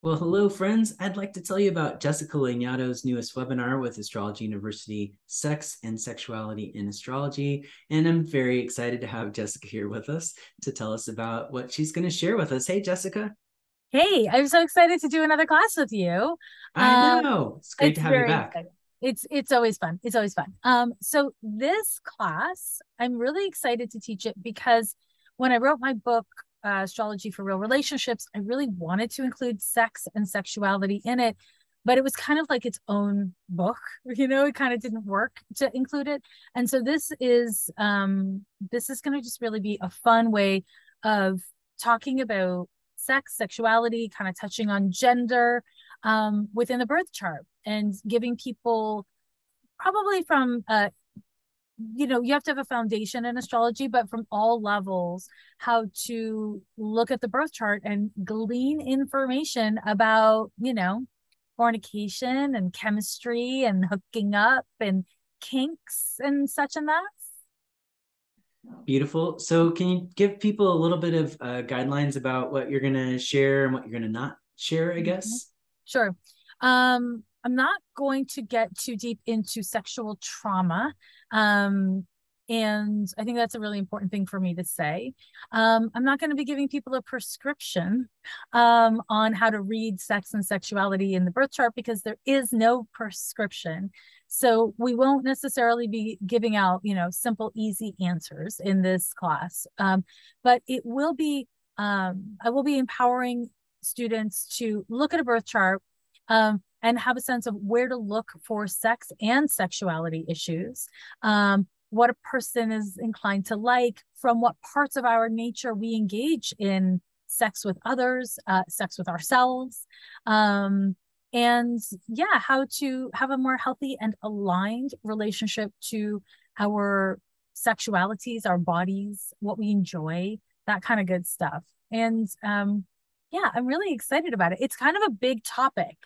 Well, hello, friends. I'd like to tell you about Jessica Lanyadoo's newest webinar with Astrology University, Sex and Sexuality in Astrology. And I'm very excited to have Jessica here with us to tell us about what she's going to share with us. Hey, Jessica. Hey, I'm so excited to do another class with you. I Um, know. It's great it's to have you very back. exciting. It's always fun. It's always fun. So this class, I'm really excited to teach it because when I wrote my book, Astrology for Real Relationships, I really wanted to include sex and sexuality in it, but it was kind of like its own book, it kind of didn't work to include it. And so this is going to just really be a fun way of talking about sex, sexuality, kind of touching on gender within the birth chart and giving people probably from you have to have a foundation in astrology, but from all levels, how to look at the birth chart and glean information about, fornication and chemistry and hooking up and kinks and such and that. Beautiful. So, can you give people a little bit of guidelines about what you're going to share and what you're going to not share, I Mhm. guess? Sure. I'm not going to get too deep into sexual trauma. Um, and I think that's a really important thing for me to say. I'm not going to be giving people a prescription on how to read sex and sexuality in the birth chart because there is no prescription. So we won't necessarily be giving out, simple, easy answers in this class. But I will be empowering students to look at a birth chart and have a sense of where to look for sex and sexuality issues, what a person is inclined to like, from what parts of our nature we engage in sex with others, sex with ourselves, and yeah, how to have a more healthy and aligned relationship to our sexualities, our bodies, what we enjoy, that kind of good stuff. And yeah, I'm really excited about it. It's kind of a big topic,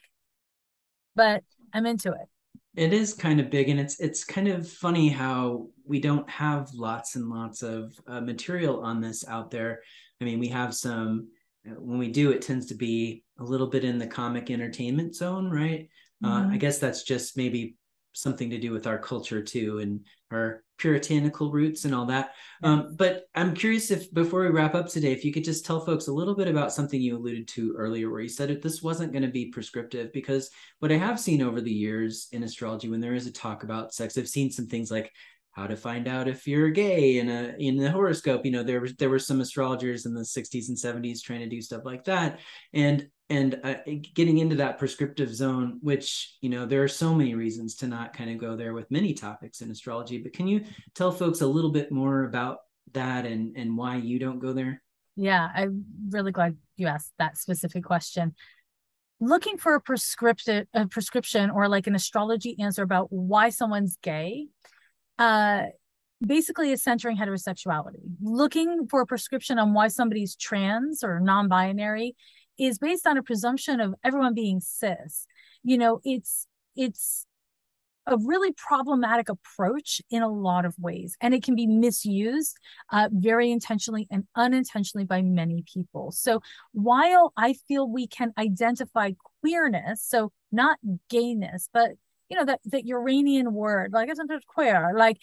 but I'm into it. It is kind of big, and it's kind of funny how we don't have lots and lots of material on this out there. I mean, we have some. When we do, it tends to be a little bit in the comic entertainment zone, right? I Mhm. guess that's just maybe something to do with our culture too, and our puritanical roots and all that. Yes. But I'm curious if before we wrap up today, if you could just tell folks a little bit about something you alluded to earlier, where you said if this wasn't going to be prescriptive, because what I have seen over the years in astrology, when there is a talk about sex, I've seen some things like how to find out if you're gay in the horoscope. There were some astrologers in the 60s and 70s trying to do stuff like that, and getting into that prescriptive zone, which there are so many reasons to not kind of go there with many topics in astrology. But can you tell folks a little bit more about that and why you don't go there? Yeah, I'm really glad you asked that specific question. Looking for a prescription or like an astrology answer about why someone's gay, uh, basically is centering heterosexuality. Looking for a prescription on why somebody's trans or non-binary is based on a presumption of everyone being cis. It's a really problematic approach in a lot of ways, and it can be misused very intentionally and unintentionally by many people. So while I feel we can identify queerness, so not gayness, but that Uranian word, like it's sometimes queer, like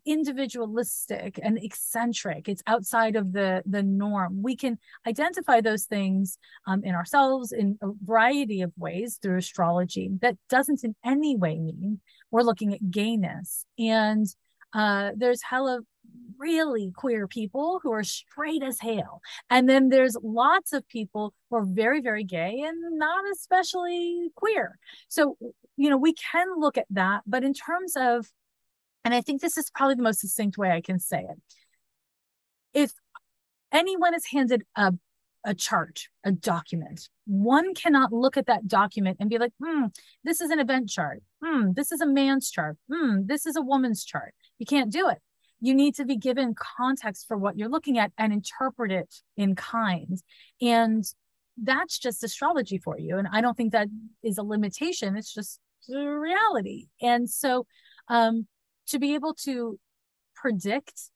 individualistic and eccentric. It's outside of the norm. We can identify those things in ourselves in a variety of ways through astrology. That doesn't in any way mean we're looking at gayness. And there's hella really queer people who are straight as hell. And then there's lots of people who are very, very gay and not especially queer. So, we can look at that. But in terms of, and I think this is probably the most succinct way I can say it, if anyone is handed a chart, a document, one cannot look at that document and be like, this is an event chart. This is a man's chart. This is a woman's chart. You can't do it. You need to be given context for what you're looking at and interpret it in kind. And that's just astrology for you. And I don't think that is a limitation. It's just the reality. And so to be able to predict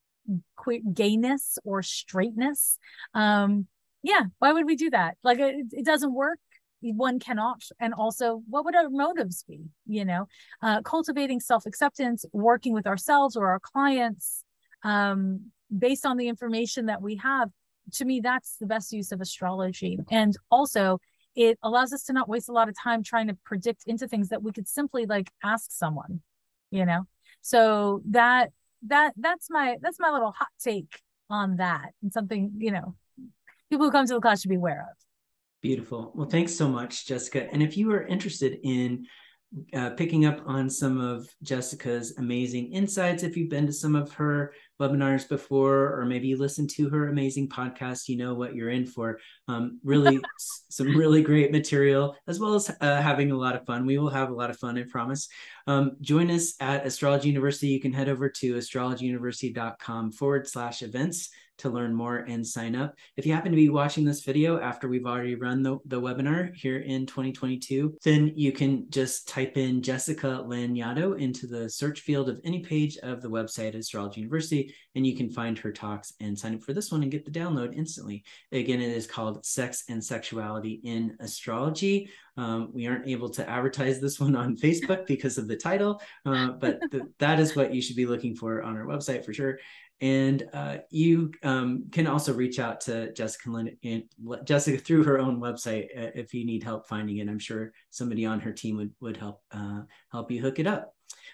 gayness or straightness, yeah, why would we do that? Like it doesn't work. one cannot, and also what would our motives be, cultivating self-acceptance, working with ourselves or our clients, based on the information that we have. To me, that's the best use of astrology. And also it allows us to not waste a lot of time trying to predict into things that we could simply like ask someone, you know. So that's my little hot take on that, and something, people who come to the class should be aware of. Beautiful. Well, thanks so much, Jessica. And if you are interested in picking up on some of Jessica's amazing insights, if you've been to some of her webinars before, or maybe you listen to her amazing podcast, you know what you're in for. Really, some really great material, as well as having a lot of fun. We will have a lot of fun, I promise. Join us at Astrology University. You can head over to astrologyuniversity.com/events to learn more and sign up. If you happen to be watching this video after we've already run the webinar here in 2022, then you can just type in Jessica Lanyadoo into the search field of any page of the website at Astrology University, and you can find her talks and sign up for this one and get the download instantly. Again, it is called Sex and Sexuality in Astrology. We aren't able to advertise this one on Facebook because of the title, but that is what you should be looking for on our website for sure. And you can also reach out to Jessica through her own website if you need help finding it. I'm sure somebody on her team would help you hook it up.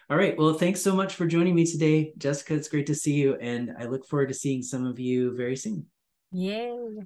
All right. Well, thanks so much for joining me today, Jessica. It's great to see you, and I look forward to seeing some of you very soon. Yay.